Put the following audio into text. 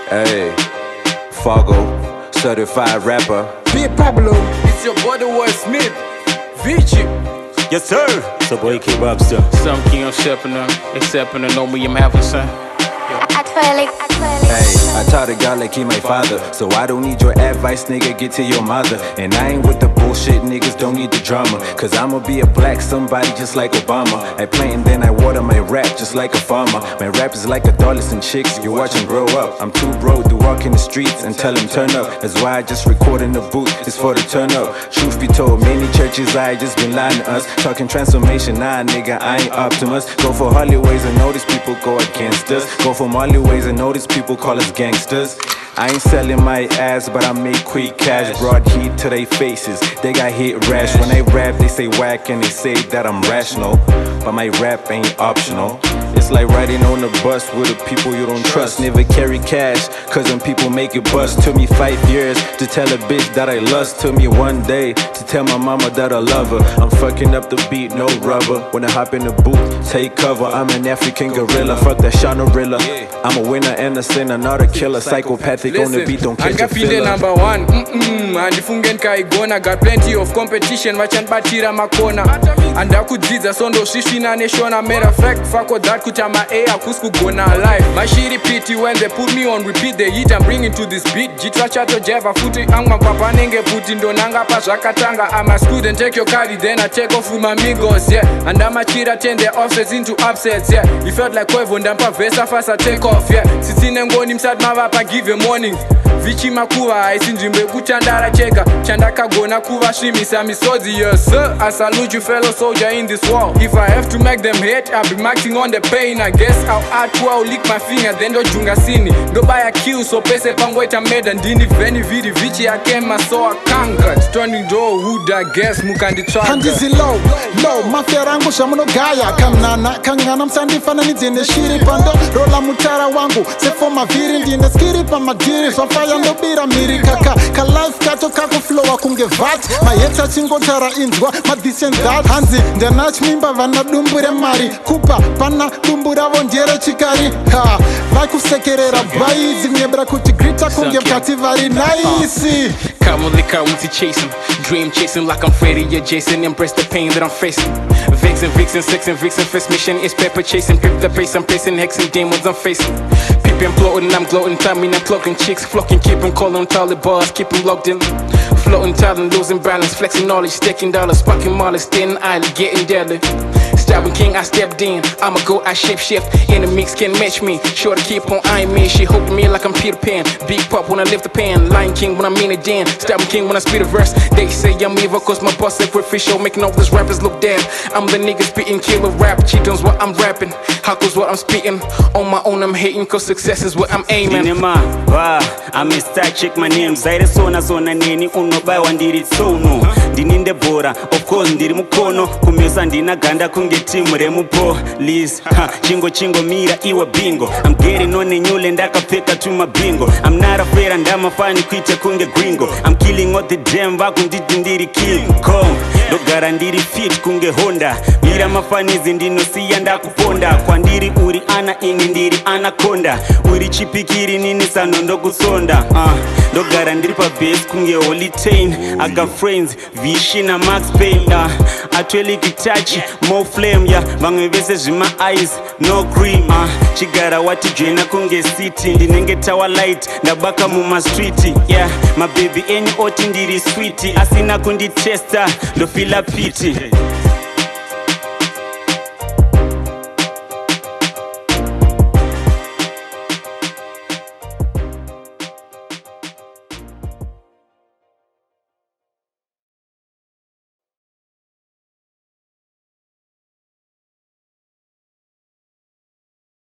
Hey, Fargo, certified rapper. Big Pablo, it's your boy the Will Smith. Vici. Yes, sir. So boy, keep up, sir. Some king of except know me, I'm having son. Artwellic. Hey, I taught a God like he my father, so I don't need your advice, nigga, get to your mother. And I ain't with the bullshit, niggas don't need the drama, cause I'ma be a black somebody just like Obama. I plant and then I water my rap just like a farmer. My rap is like adolescent chicks, you watch them grow up. I'm too broke to walk in the streets and tell them turn up. That's why I just record in the booth, it's for the turn up. Truth be told, many churches I just been lying to us. Talking transformation, nah nigga, I ain't Optimus. Go for Hollyways and notice people go against us. Go for Mollyways and notice people call us gangsters. I ain't selling my ass, but I make quick cash. Brought heat to their faces, they got hit rash. When they rap, they say whack and they say that I'm rational, but my rap ain't optional. It's like riding on the bus with the people you don't trust. Never carry cash, cause them people make it bust. Took me 5 years to tell a bitch that I lust. Took me 1 day to tell my mama that I love her. I'm fucking up the beat, no rubber. When I hop in the booth, take cover. I'm an African gorilla, fuck that Shonarilla. I'm a winner and a sinner, not a killer. Psychopathic on the beat, don't catch a filler. Number one, and if ungen kaigona, got plenty of competition, machan batira makona. And I could do the sondo shishina neshona. Matter of fact, fuck what that kutama air kusku gona live. My shit repeat when they put me on repeat, they hit and bring it to this beat. Jitra chato jeva futi angma papa nenge puti ndonanga pa zakatanga. I'm a student, take your card, then I take off with my amigos, yeah. And I'm a cheater, turn the offsets into upsets, yeah. You felt like Kwevo ndampa vesa fast I take off, yeah. Sitine ngoni msad mavapa give a morning. Vichi makuva aisinjimbe kuchandara cheka. Chandaka gona kuva shimisa misozi, yes sir. I salute you fellow soldier in this war. If I have to make them hate, I'll be marking on the pain. I guess I'll Artwellic lick my finger, then do junga sini. Do buy a kill, so pese pangweta made and dini veni vidi vichi I came my so I conquered. Turning door wood I guess mukandi traga. Handizi low, mafia rangu shamuno gaya. Kamnana, kangana msandi fana nizine shiri pando. Rola mutara wangu, sefo maviri ndine skiri pa madiri. So fire ndo bira miri kaka. Ka life kato kako flow akunge vat. Mayeta chingo tara inzwa, madisen that. Hanzi, ndanach mimba vana dumbure mari. Kupa, pana dumbura vonjere chikari. Ha, vaku sekerera bai. Zimyebra kuti grita kunge mkativari nice. Kamalika to chase him, dream chasing like I'm Freddy, yeah Jason. Embrace the pain that I'm facing. Vixen, sex and vixen. First mission is pepper chasing. Pip the pace, I'm pacing, hexing demons I'm facing. Peeping, bloating, I'm gloating, timing, I'm clocking chicks, flocking, keep 'em calling solid bars, keep 'em locked in. Floating, talent, losing balance, flexing knowledge, stacking dollars, sparking molly, staying island, getting deadly. Stabbing king, I stepped in. I'ma go, I shape shift. In the mix, can't match me. Sure to keep on eyeing me. She hooked me like I'm Peter Pan. Big pop when I lift the pan. Lion king when I mean it then. Stabbing king when I speed a verse. They say I'm evil cause my boss sacrificial, making all these rappers look dead. I'm the nigga spitting killer rap. Cheating's what I'm rapping. Hackles what I'm spitting. On my own I'm hating cause success is what I'm aiming. Dinema, I'm a star, check my name. Zaire sona neni uno bai wandiri tsono. Dininde bora, of course ndiri mukono. Kumesa ndina ganda kunge timu remu police. Chingo mira iwa bingo. I'm getting on a nyule ndakapfeka tuma bingo. I'm not afraid and I'm a fan kuita kunge gringo. I'm killing all the damn vaku ndiri King Kong. Dogara ndiri fit kunge Honda. Mira mafanizi ndino siya ndakuponda. Kwa ndiri uri ana ini ndiri anaconda. Uri chipikiri nini sano ndokusonda. Dogara ndiri pa base kunge Holy Tain. I got friends, Vichy na Max Payne. Artwellic touch, more flame, yeah. Vange vese zima eyes, no cream. Chigara wati jena kunge city. Ndinenge tower light, ndabaka muma street. Yeah, my baby any oti ndiri sweetie. Asina kundi testa, do feel a pity.